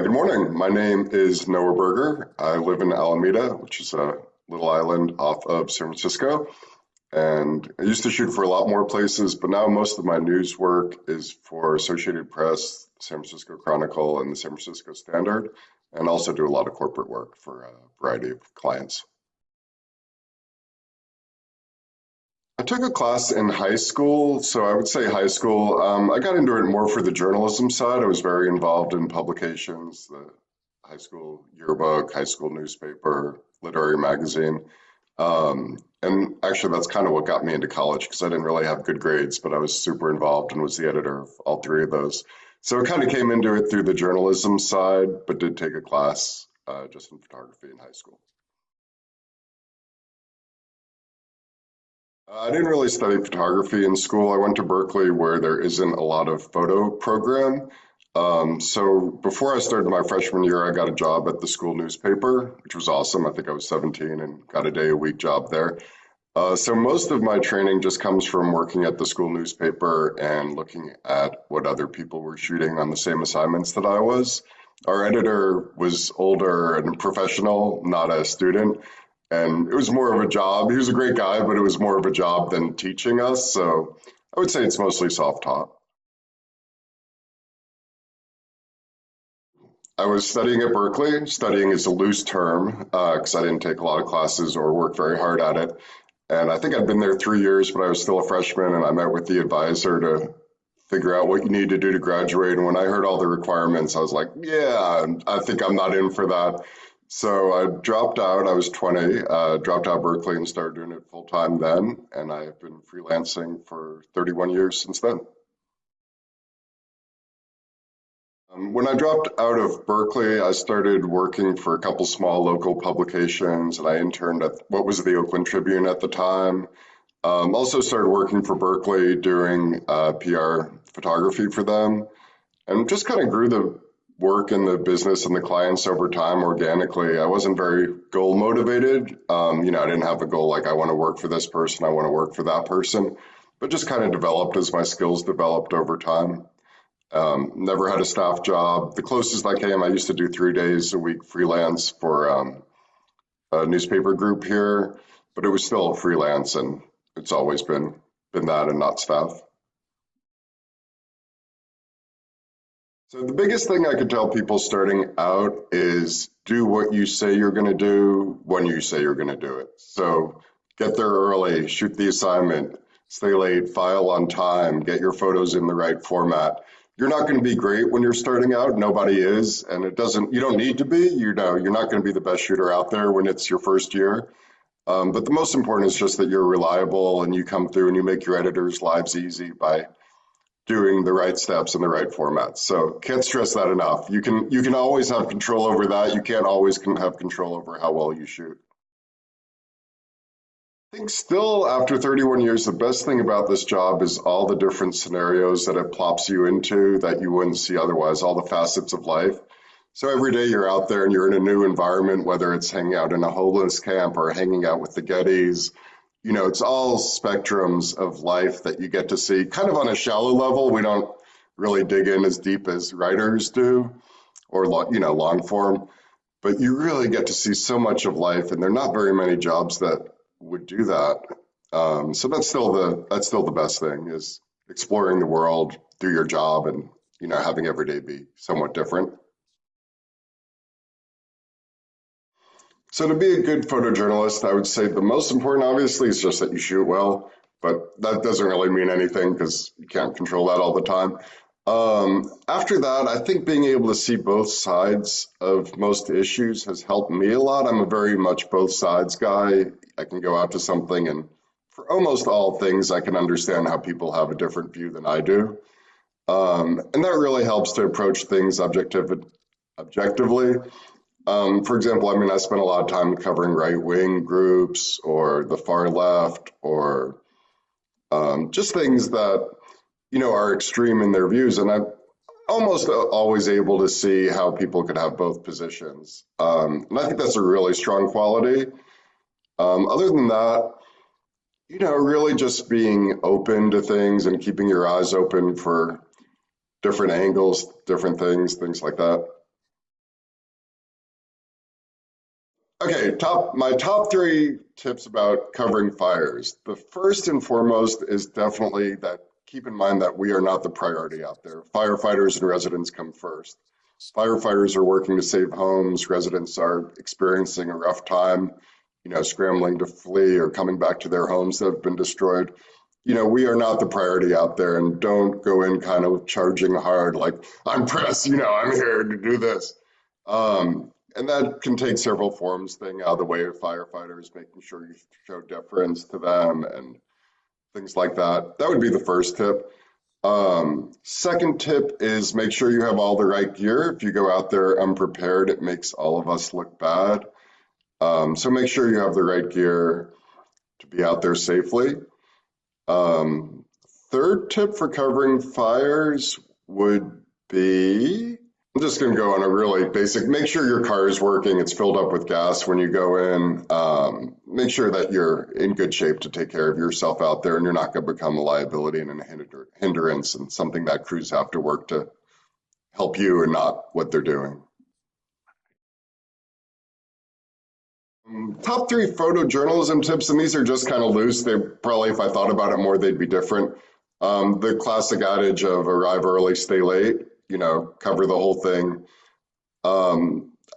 Good morning. My name is Noah Berger. I live in Alameda, which is a little island off of San Francisco. And I used to shoot for a lot more places, but now most of my news work is for Associated Press, San Francisco Chronicle, and the San Francisco Standard, and also do a lot of corporate work for a variety of clients. I took a class in high school, so I would say high school. I got into it more for the journalism side. I was very involved in publications, the high school yearbook, high school newspaper, literary magazine. And actually, that's kind of what got me into college because I didn't really have good grades, but I was super involved and was the editor of all three of those. So it kind of came into it through the journalism side, but did take a class just in photography in high school. I didn't really study photography in school. I went to Berkeley where there isn't a lot of photo program. So before I started my freshman year, I got a job at the school newspaper, which was awesome. I think I was 17 and got a day a week job there. So most of my training just comes from working at the school newspaper and looking at what other people were shooting on the same assignments that I was. Our editor was older and professional, not a student. And it was more of a job. He was a great guy, but it was more of a job than teaching us. So I would say it's mostly self-taught. I was studying at Berkeley. Studying is a loose term because I didn't take a lot of classes or work very hard at it. And I think I'd been there 3 years, but I was still a freshman, and I met with the advisor to figure out what you need to do to graduate. And when I heard all the requirements, I was like, yeah, I think I'm not in for that. So I dropped out. I was 20, dropped out of Berkeley and started doing it full time then. And I've been freelancing for 31 years since then. When I dropped out of Berkeley, I started working for a couple small local publications, and I interned at what was the Oakland Tribune at the time. Also started working for Berkeley doing PR photography for them, and just kind of grew the work and the business and the clients over time organically. I wasn't very goal motivated. I didn't have a goal like I want to work for this person, I want to work for that person, but just kind of developed as my skills developed over time. Never had a staff job. The closest I came, I used to do 3 days a week freelance for a newspaper group here, but it was still freelance, and it's always been that and not staff. So the biggest thing I could tell people starting out is do what you say you're going to do when you say you're going to do it. So get there early, shoot the assignment, stay late, file on time, get your photos in the right format. You're not going to be great when you're starting out. Nobody is, and you don't need to be. You're not going to be the best shooter out there when it's your first year. But the most important is just that you're reliable and you come through and you make your editors' lives easy by doing the right steps in the right formats. So can't stress that enough. You can always have control over that. You can't always have control over how well you shoot. I think still after 31 years, the best thing about this job is all the different scenarios that it plops you into that you wouldn't see otherwise, all the facets of life. So every day you're out there and you're in a new environment, whether it's hanging out in a homeless camp or hanging out with the Gettys, it's all spectrums of life that you get to see kind of on a shallow level. We don't really dig in as deep as writers do or, long form, but you really get to see so much of life, and there are not very many jobs that would do that. So that's still the best thing is exploring the world through your job and, having every day be somewhat different. So to be a good photojournalist, I would say the most important, obviously, is just that you shoot well, but that doesn't really mean anything because you can't control that all the time. After that, I think being able to see both sides of most issues has helped me a lot. I'm a very much both sides guy. I can go out to something and for almost all things, I can understand how people have a different view than I do. And that really helps to approach things objectively. For example, I spent a lot of time covering right-wing groups or the far left or just things that, are extreme in their views. And I'm almost always able to see how people could have both positions. And I think that's a really strong quality. Other than that, really just being open to things and keeping your eyes open for different angles, different things like that. Okay, my top three tips about covering fires. The first and foremost is definitely that keep in mind that we are not the priority out there. Firefighters and residents come first. Firefighters are working to save homes. Residents are experiencing a rough time, scrambling to flee or coming back to their homes that have been destroyed. We are not the priority out there, and don't go in kind of charging hard like, I'm press, I'm here to do this. And that can take several forms, staying out of the way of firefighters, making sure you show deference to them and things like that. That would be the first tip. Second tip is make sure you have all the right gear. If you go out there unprepared, it makes all of us look bad. So make sure you have the right gear to be out there safely. Third tip for covering fires would be, I'm just going to go on a really basic, make sure your car is working, it's filled up with gas when you go in. Make sure that you're in good shape to take care of yourself out there and you're not going to become a liability and a hindrance and something that crews have to work to help you and not what they're doing. Top three photojournalism tips, and these are just kind of loose. They probably, if I thought about it more, they'd be different. The classic adage of arrive early, stay late, cover the whole thing.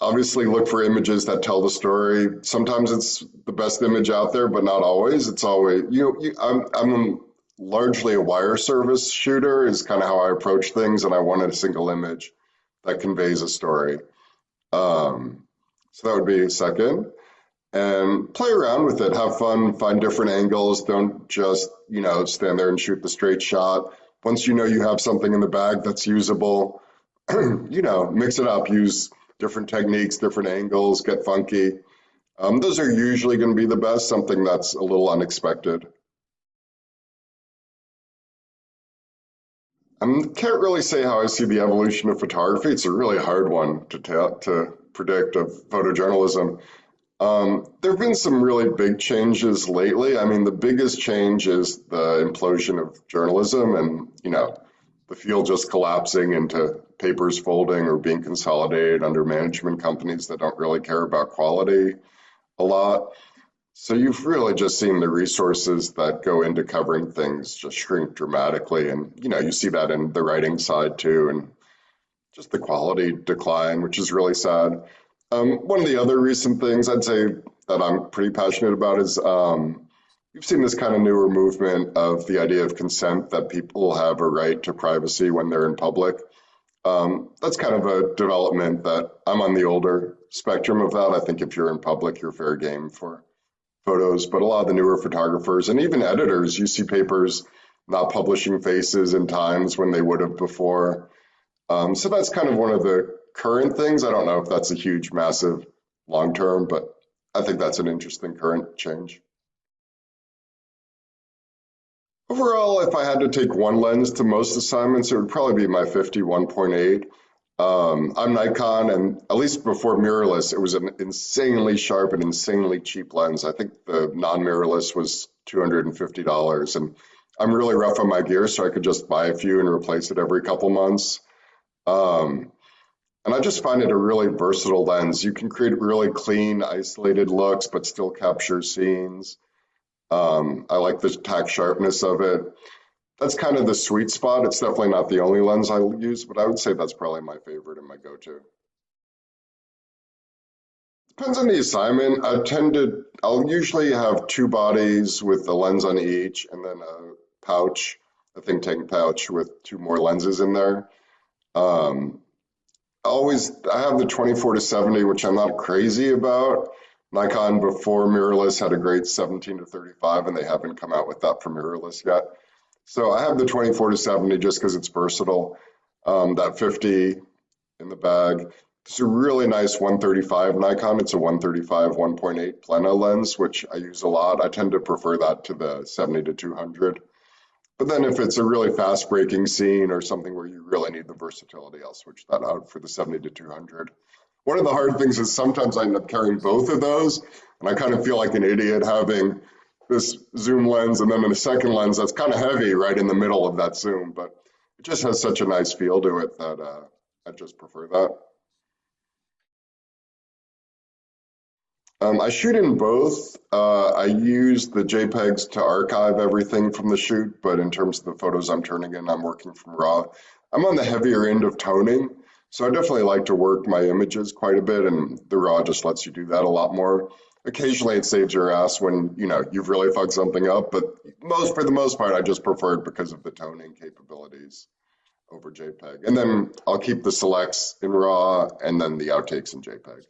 Obviously, look for images that tell the story. Sometimes it's the best image out there, but not always. It's always, I'm largely a wire service shooter is kind of how I approach things, and I wanted a single image that conveys a story. So that would be a second. And play around with it, have fun, find different angles. Don't just, stand there and shoot the straight shot. Once you have something in the bag that's usable, mix it up, use different techniques, different angles, get funky. Those are usually going to be the best, something that's a little unexpected. I can't really say how I see the evolution of photography. It's a really hard one to predict of photojournalism. There have been some really big changes lately. I mean, the biggest change is the implosion of journalism and, the field just collapsing into papers folding or being consolidated under management companies that don't really care about quality a lot. So you've really just seen the resources that go into covering things just shrink dramatically. And, you see that in the writing side too, and just the quality decline, which is really sad. One of the other recent things I'd say that I'm pretty passionate about is you've seen this kind of newer movement of the idea of consent, that people have a right to privacy when they're in public. That's kind of a development that I'm on the older spectrum of that. I think if you're in public, you're fair game for photos, but a lot of the newer photographers and even editors, you see papers not publishing faces in times when they would have before. So that's kind of one of the current things. I don't know if that's a huge, massive long term, but I think that's an interesting current change. Overall, if I had to take one lens to most assignments, it would probably be my 51.8. I'm Nikon, and at least before mirrorless, it was an insanely sharp and insanely cheap lens. I think the non-mirrorless was $250, and I'm really rough on my gear, so I could just buy a few and replace it every couple months. And I just find it a really versatile lens. You can create really clean, isolated looks, but still capture scenes. I like the tack sharpness of it. That's kind of the sweet spot. It's definitely not the only lens I use, but I would say that's probably my favorite and my go-to. Depends on the assignment. I'll usually have two bodies with a lens on each and then a pouch, a think tank pouch with two more lenses in there. I have the 24-70, which I'm not crazy about. Nikon before mirrorless had a great 17-35, and they haven't come out with that for mirrorless yet. So I have the 24-70 just because it's versatile. That 50 in the bag. It's a really nice 135 Nikon. It's a 135 1.8 plena lens, which I use a lot. I tend to prefer that to the 70-200. But then if it's a really fast breaking scene or something where you really need the versatility, I'll switch that out for the 70-200. One of the hard things is sometimes I end up carrying both of those, and I kind of feel like an idiot having this zoom lens and then a second lens that's kind of heavy right in the middle of that zoom, but it just has such a nice feel to it that I just prefer that. I shoot in both. I use the JPEGs to archive everything from the shoot, but in terms of the photos I'm turning in, I'm working from RAW. I'm on the heavier end of toning, so I definitely like to work my images quite a bit, and the RAW just lets you do that a lot more. Occasionally, it saves your ass when you've really fucked something up, but for the most part, I just prefer it because of the toning capabilities over JPEG. And then I'll keep the selects in RAW and then the outtakes in JPEG.